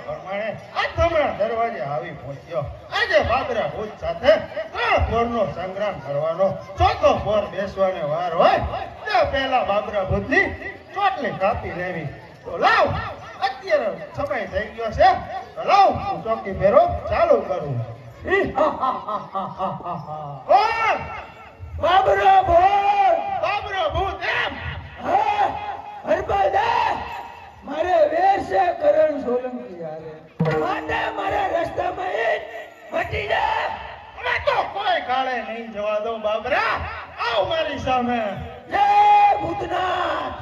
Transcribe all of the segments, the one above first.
પ્રમાણે આ હમણાં દરવાજે આવી પહોંચ્યો. આજે બાબરા ભૂત સાથે 3 પોરનો સંગ્રામ કરવાનો 4થો પોર બેસવાનો વાર હોય તે પહેલા બાબરા ભૂતની ચોટલી કાપી લેવી. તો લાવ, અત્યારે સમય થઈ ગયો છે, તો લાવ હું ચોકી ફેરો ચાલુ કરું. બાબરા ભૂત એમ હરબલદા મારે વેશે કરણ સોલંકી યારે માટે મારા રસ્તામાં એ મટી જા. હવે તો કોઈ કાળે નહીં જવા દો બાબરા. આવ મારી સામે. જય ભૂતનાથ.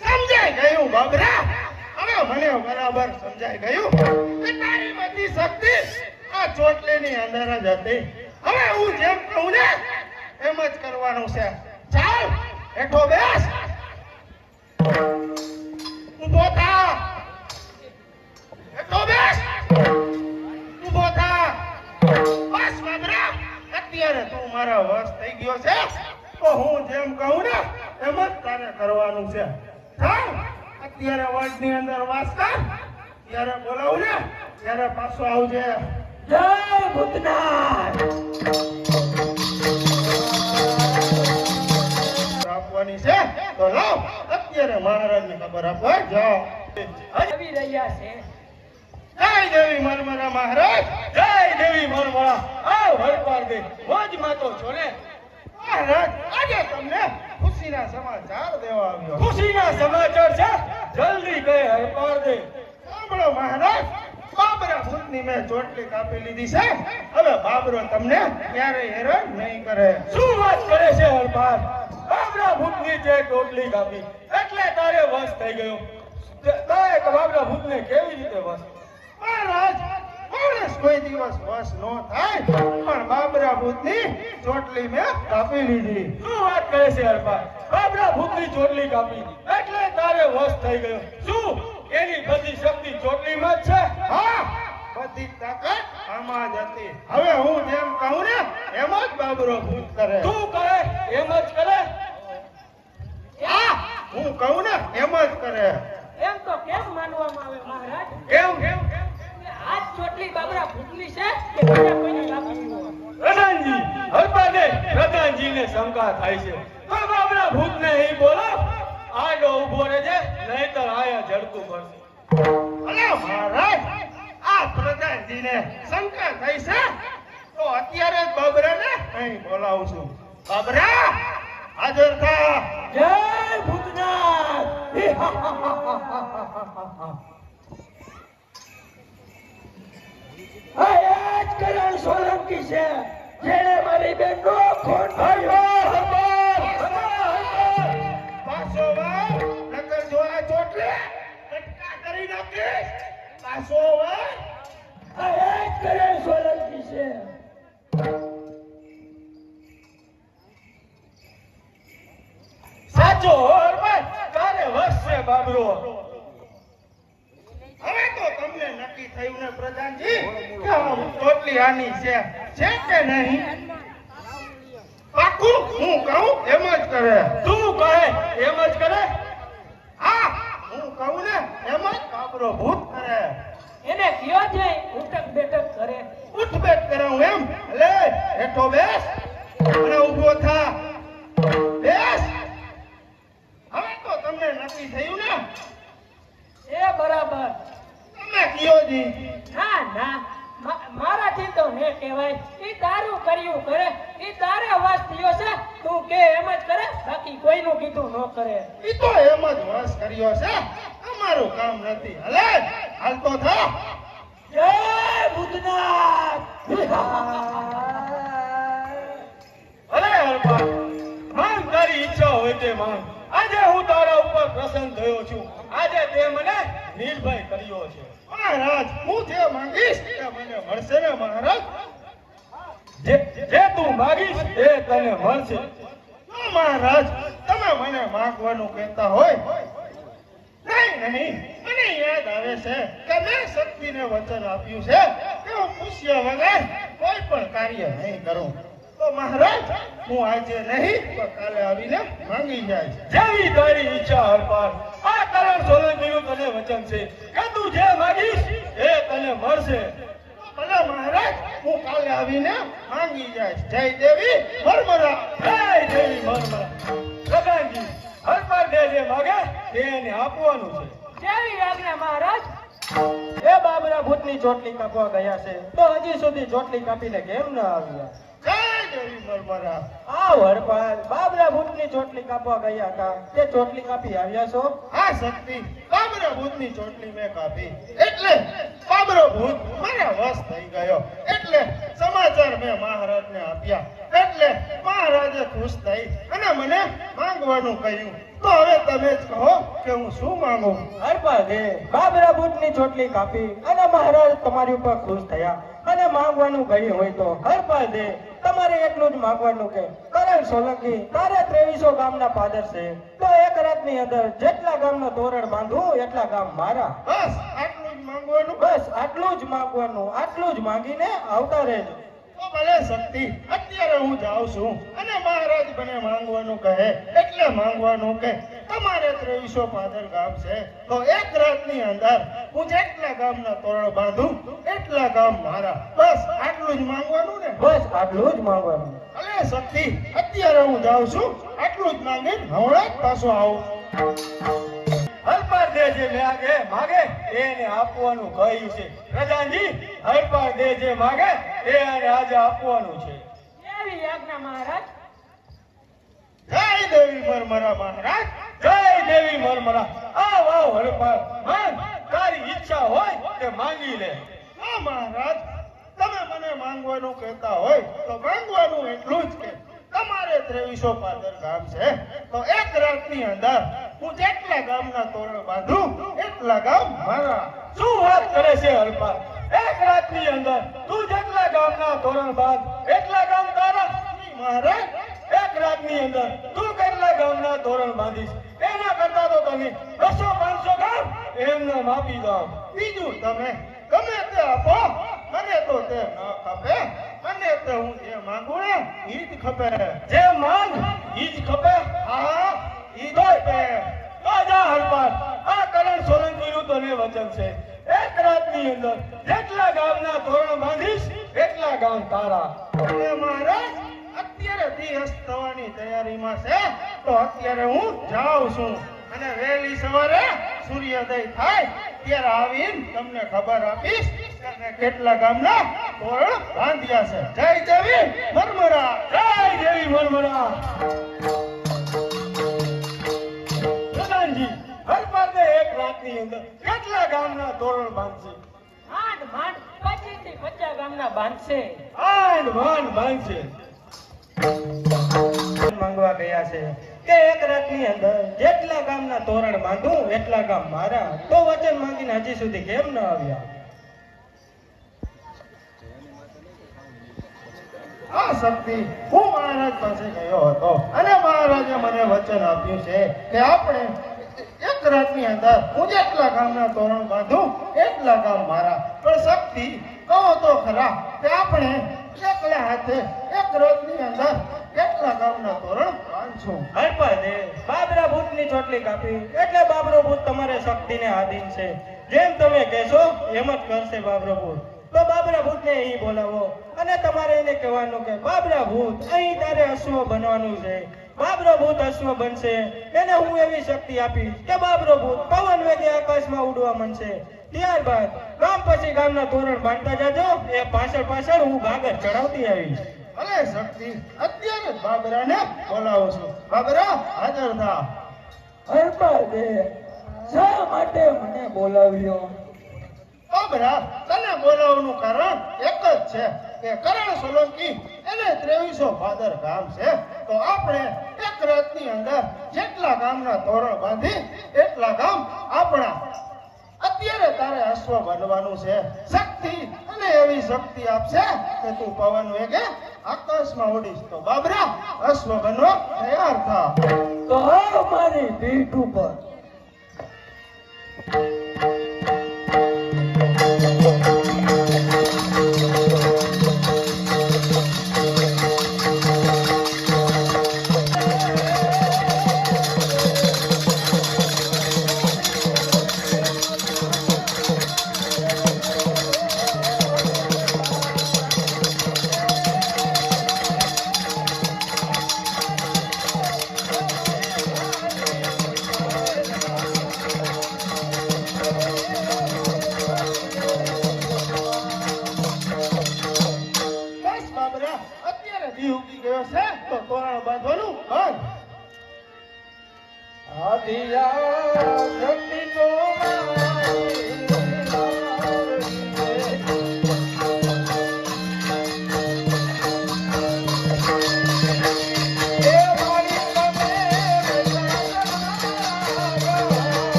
સમજાઈ ગયું બાબરા. હવે મને બરાબર સમજાઈ ગયું કે તારી બધી શક્તિ આ ચોટલીની અંદર જ હતી. હવે હું જેમ કહું ને એમ જ કરવાનું છે. ચાલ હેઠો બેસ. ઊભો થા. હેઠો બેસ. ઊભો થા. બસ બાબરા, અત્યારે તું મારા વશ થઈ ગયો છે, તો હું જેમ કહું ને એમ જ તારે કરવાનું છે. ચાલ અત્યારે વડની અંદર વાસ કર. ત્યારે બોલાવું ને ત્યારે પાછો આવજે. જય ભૂતનાથ. આપવાની છે તો લાવ, અત્યારે મહારાજને ખબર આપવા જાઓ. આવી રહ્યા છે. જય દેવી મરમરા મહારાજ. જય દેવી મરમરા. આવ હરપાર દે મોજમાં તો છો ને મહારાજ. આજે તમને ખુશીના સમાચાર દેવા આવ્યો. ખુશીના સમાચાર છે? જલ્દી કહે હરપાર દે. સાંભળો મહારાજ, બાબરા ભૂતની મેં ચોટલી કાપી લીધી છે. હવે બાબરો તમને ક્યારેય હેરાન નહીં કરે. શું વાત કરે છે હરપાર? બાબરા ભૂતની જે ટોટલી કાપી એટલે તારે વશ થઈ ગયો. તારે બાબરા ભૂતને કેવી રીતે વશ? મહારાજ, માણસ કોઈ દિવસ વશ ન થાય, પણ બાબરા ભૂતની ચોટલી મેં કાપી લીધી. શું વાત કરે છે હરપાર? બાબરા ભૂતની ચોટલી કાપી એટલે તારે વશ થઈ ગયો. શું એની બધી શક્તિ ચોટલીમાં જ છે? હા, બધી તાકાત આમાં જ હતી. હવે હું જેમ કહું ને એમ જ બાબરો ભૂત કરે. તું કહે એમ જ કરે? હા, હું કહું ને એમ જ કરે. એમ તો કેમ માનવામાં આવે મહારાજ? કેમ? આ ચોટલી બાબરા ભૂતની છે કે બીજા કોઈની કાપી હોય? પ્રધાનજી, હરપાને પ્રધાનજીને શંકા થાય છે. તો બાબરા ભૂતને અહીં બોલો, આડો ઊભો રહેજે, નહીંતર આયા ઝડકું પડશે. અલે મહારાજ, આ પ્રધાનજીને શંકા થઈ છે તો અત્યારે જ બાબરાને અહીં બોલાવું છું. બાબરા, હાજર થા. જય ભૂતનાથ. આ જ કરણ સોલંકી છે જેણે મારી બેનનો ખૂન કર્યો. પાછો વાર, નકર જો આ ચોટલી કટકા કરી નાખીશ. પાછો વાર. આ જ કરણ સોલંકી છે. સાચો હરપાર, તારે વશ છે બાબરો. હવે તો તમને નક્કી થયું ને પ્રધાનજી કે આ ચોટલી આની છે કે નહીં? પાકું હું કહું એમ જ કરે. તું કહે એમ જ કરે? હા, હું કહું ને એમ જ બાબરો ભૂત કરે. એને કયો છે ઉઠક બેઠક કરે? ઉઠ બેઠ કરાવું એમ? લે હેઠો બેસ અને ઊભો થા. બેસ. હવે તો તમને નક્કી થયું ને? એ બરાબર. તમે કયો જી. ના ના, મારાથી તો ને કહેવાય. ઈ દારૂ કર્યું કરે, ઈ તારે વાસ થયો છે. તું કે એમ એમ જ કરે, બાકી કોઈનું કીધું ન કરે. ઈ તો એમ જ વશ કર્યો છે, અમારું કામ નથી. હલે હાલતો થા. જય ભૂતનાથ. અરે હરપા, માંગ તારી ઈચ્છા હોય તે માંગ. આજે હું તારા ઉપર પ્રસન્ન થયો છું. આજે તે મને નિર્ભય કર્યો છે. મહારાજ, હું જે માંગીશ તે મને મળશે ને મહારાજ? જે તું માગીશ એ તને મળશે. જો મહારાજ તમે મને માંગવાનું કહેતા હોય. નહીં, મને યાદ આવે છે કે મેં શક્તિને વચન આપ્યું છે કે હું પૂછ્યા વગર કોઈ પણ કાર્ય નહીં કરું. તો મહારાજ, હું આજે નહીં તો કાલે આવીને માંગી જાય. જેવી તારી ઈચ્છા હરપાલ. આ કરણ સોલંકીનું તને વચન છે કે તું જે માગીશ એ તને મળશે. ભલે મહારાજ, હું કાલે આવીને માંગી જાય. જય દેવી મરમરા. જય દેવી મરમરા. પ્રધાનજી, હરપાલ દે જે માગે તેને આપવાનું છે. જેવી આજ્ઞા મહારાજ. એ બાબરા ભૂતની ચોટલી કાપવા ગયા છે તો હજી સુધી ચોટલી કાપીને કેમ ન આવ્યા? જય દેવી મરમરા. આ વરપાલ બાબરા ભૂતની ચોટલી કાપવા ગયા હતા તે ચોટલી કાપી આવ્યા છો? આ શક્તિ બાબરા ભૂતની ચોટલી મેં કાપી એટલે બાબરો ભૂત મારા વશ થઈ ગયો. એટલે સમાચાર મેં મહારાજને આપ્યા. એટલે મહારાજે ખુશ થઈ અને મને માંગવાનું કહ્યું. તો હવે તમે જ કહો કે હું શું માંગુ? હરપાલ દે બાબરા ભૂતની ચોટલી કાપી અને મહારાજ તમારી ઉપર ખુશ થયા અને માંગવાનું કહ્યું હોય તો હરપાલ દે તમારે એટલું જ માંગવાનું કે કરણ સોલંકી તારે 2300 ગામના પાદર છે તો એક રાતની અંદર જેટલા ગામનો તોરણ બાંધું એટલા ગામ મારા. બસ આટલું જ માંગવાનું? બસ આટલું જ માંગવાનું. આટલું જ માંગીને આવતા રહેજો. તો ભલે શક્તિ, અત્યારે હું જાઉં છું અને મહારાજ મને માંગવાનું કહે એટલે માંગવાનું કે તમારે 2300 પાદર ગામ છે તો એક રાતની અંદર હું જેટલા ગામના તોરણ બાંધું એટલા ગામ મારા. બસ આટલું જ માંગવાનું ને? બસ આટલું જ માંગવાનું. અલે શક્તિ, અત્યારે હું જાઉં છું, આટલું જ માંગીને હમણાં જ પાછો આવું. હરપાલ દે જે માગે એને આપવાનું કહ્યું છે. પ્રધાનજી, હરપાલ દે જે માગે એને આજે આપવાનું છે. જેવી આજ્ઞા મહારાજ. જય દેવી મરમરા મહારાજ. જય દેવી મરમરા. આવ આવ હરપાલ, માંગ. તારી ઈચ્છા હોય તે માંગી લે. હા મહારાજ, તમે મને માંગવાનું કહેતા હોય તો માંગવાનું એટલું જ કે તમારે 2300 પાદર ગામ છે તો એક રાતની અંદર હું જેટલા ગામના તોરણ બાંધું એટલા ગામ મારા. શું વાત કરે છે હરપાલ? એક રાતની અંદર તું જેટલા ગામના તોરણ બાંધ એટલા ગામ તારા? મહારાજ, એક રાતની અંદર તું કેટલા ગામના તોરણ બાંધીશ? એના કરતા તો તમે 200-500 ગામ એમને માપી દો. બીજું તમે ગમે તે આપો, મને તો તે ન ખપે. મને તો હું જે માંગુ ને ઈ જ ખપે. જે માંગ ઈ જ ખપે. હા, ઈ જ ખપે. જા હરપાલ, આ કરણ સોલંકીનું તને વચન છે. એક રાતની અંદર જેટલા ગામના તોરણ બાંધીશ એટલા ગામ તારા. અને મહારાજ, અત્યારે દિવસ થવાની તૈયારીમાં છે તો અત્યારે હું જાઉં છું અને વહેલી સવારે સૂર્યોદય થાય ત્યારે આવીને તમને ખબર આપીશ કે કેટલા ગામના તોરણ બાંધ્યા છે. જય દેવી મરમરા. જય દેવી મરમરા. પ્રધાનજી, હરપાલને એક રાતની અંદર કેટલા ગામના તોરણ બાંધશે? માંડ 25 થી 50 ગામના બાંધશે. માંડ બાંધશે. માંગવા ગયા છે કે એક રાતની અંદર જેટલા ગામના તોરણ બાંધું એટલા ગામ મારા. તો વચન માંગીને હજી સુધી કેમ ન આવ્યા? આ શક્તિ હું મહારાજ પાસે ગયો હતો અને મહારાજે મને વચન આપ્યું છે કે આપણે એક રાતની અંદર હું જેટલા ગામના તોરણ બાંધું એટલા ગામ મારા. પણ શક્તિ, કહો તો ખરા કે આપણે એકલા હાથે એક રાતની અંદર કેટલા ગામના તોરણ બાંધશું? હરપાલ દે બાબરા ભૂતની ચોટલી કાપી એટલે બાબરો ભૂત તમારે શક્તિને આધીન છે. જેમ તમે કહેશો એમ જ કરશે બાબરો ભૂત. તો બાબરા ભૂતને અહીં બોલાવો અને તમારે એને કહેવાનું કે બાબરા ભૂત અહીં તારે અશ્વ બનવાનું છે. બાબરો ભૂત અશ્વ બનશે એને હું એવી શક્તિ આપીશ કે બાબરો ભૂત પવન વેગે આકાશમાં ઉડવા માંડશે. ત્યારબાદ ગામ પછી ગામના તોરણ બાંધતા જાજો, એ પાછળ હું ભાગર ચડાવતી આવીશ. ભલે શક્તિ અત્યારે જ બાબરાને બોલાવું છું. બાબરા હાજર થા. હરપાદે શા માટે મને બોલાવ્યો? બાબરા તને બોલાવવાનું કારણ એક જ છે કે કરણ સોલંકી એને 2300 ભાદર ગામ છે. તો આપણે એક રાતની અંદર જેટલા ગામના તોરણ બાંધી એટલા ગામ આપણા. અત્યારે તારે અશ્વ બનવાનું છે. શક્તિ અને એવી શક્તિ આપશે કે તું પવન વેગે આકાશમાં ઉડીશ. તો બાબરા અશ્વ બનવા તૈયાર થા. તો આવ મારી પીઠ ઉપર. બસ બાબરા અત્યારે દી ઉગી ગયો છે તો તોરણ બાંધવાનું બંધ.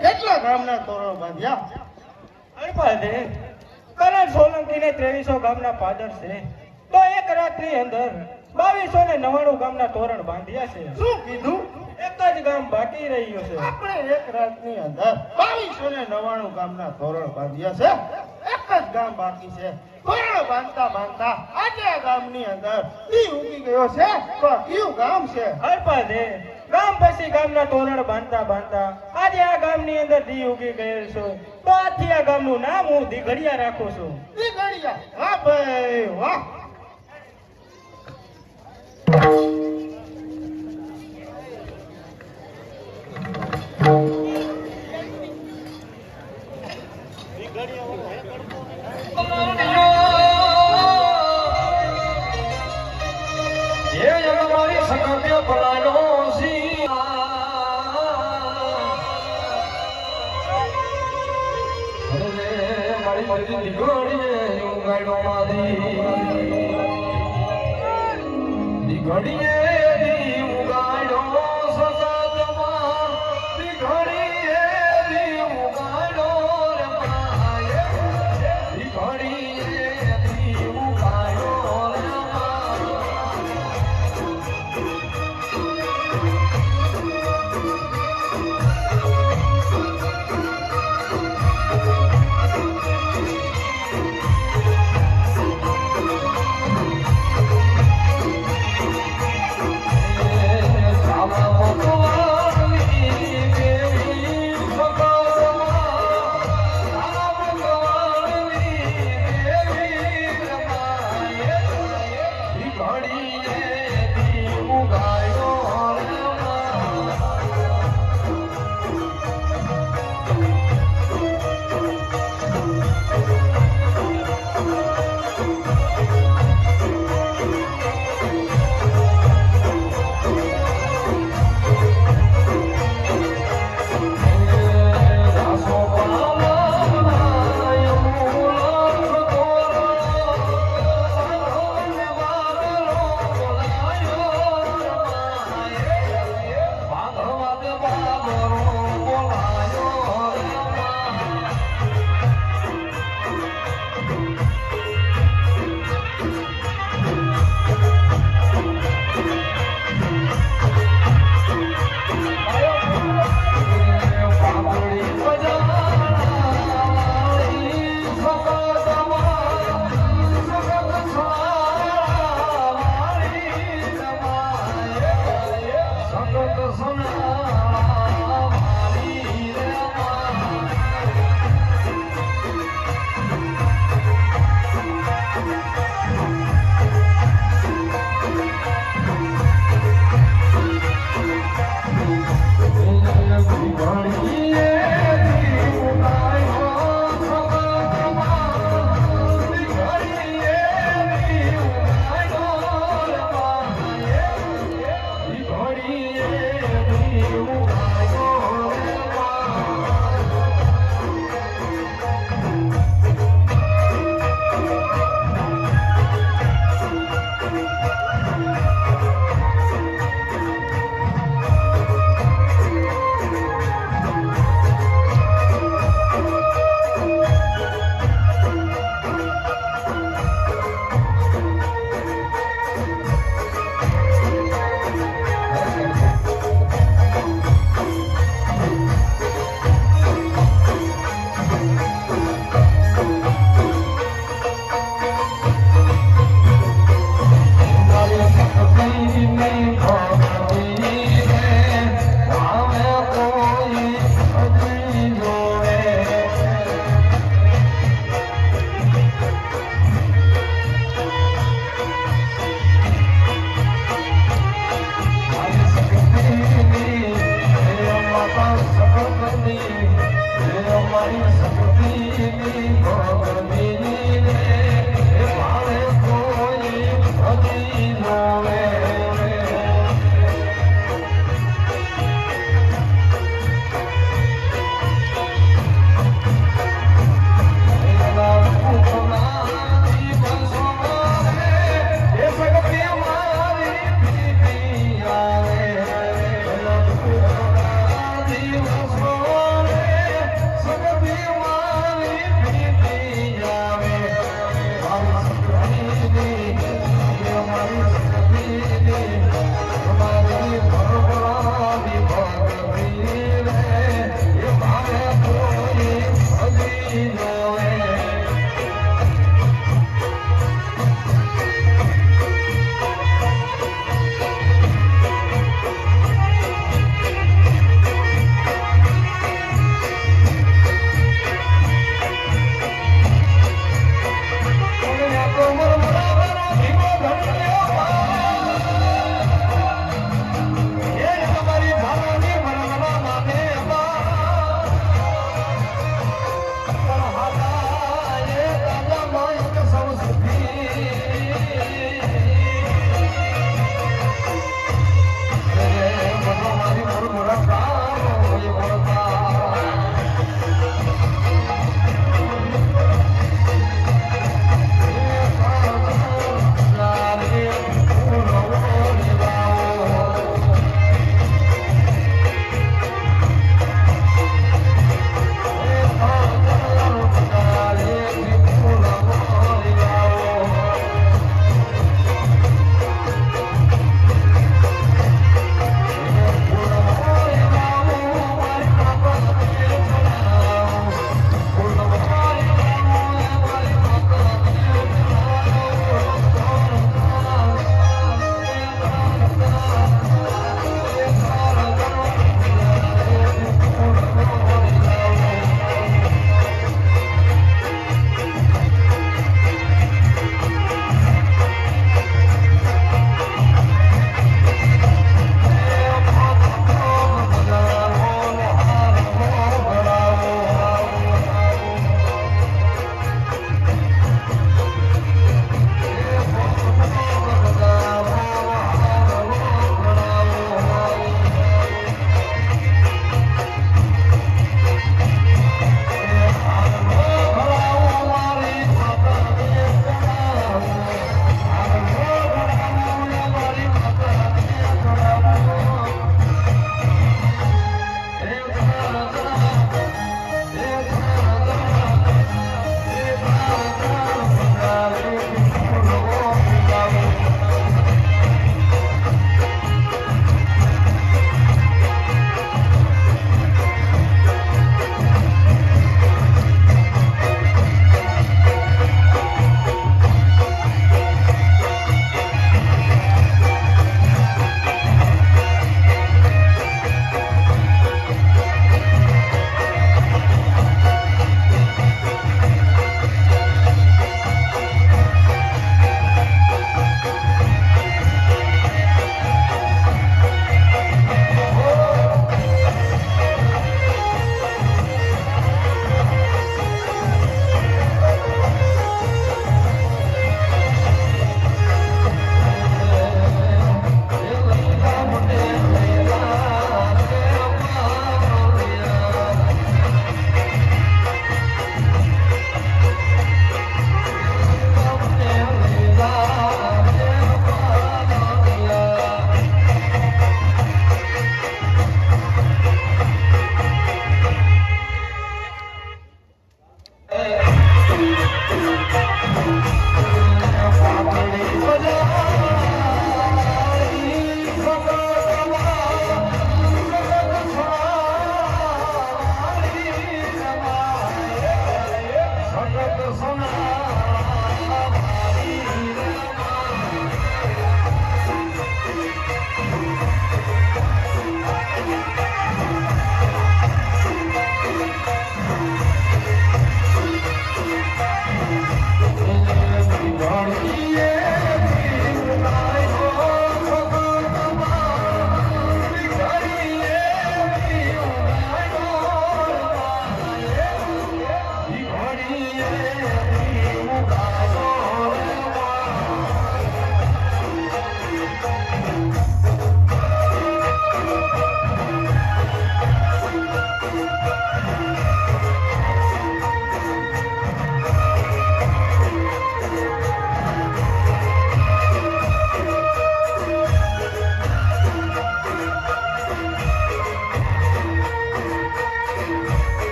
કેટલા ગામના તોરણ બાંધ્યા? હરપાદે કરણ સોલંકીને 2300 ગામના પાદર છે. તો એક રાતની અંદર 2299 ગામના તોરણ બાંધ્યા છે. શું કીધું? એક જ ગામ બાકી રહ્યું છે. આપણે એક રાતની અંદર 2299 ગામના તોરણ બાંધ્યા છે. એક જ ગામ બાકી છે. તોરણ બાંધતા બાંધતા આજે આ ગામની અંદર દી ઉગી ગયો છે. તો આ કયું ગામ છે? હરપાદે ગામ પછી ગામના તોરણ બાંધતા બાંધતા આજે આ ગામની અંદર દી ઉગી ગયેલ છે. તો આથી આ ગામનું નામ હું દીઘડિયા રાખું છું. દીઘડિયા. વાહ ભાઈ વાહ.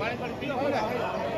પાણી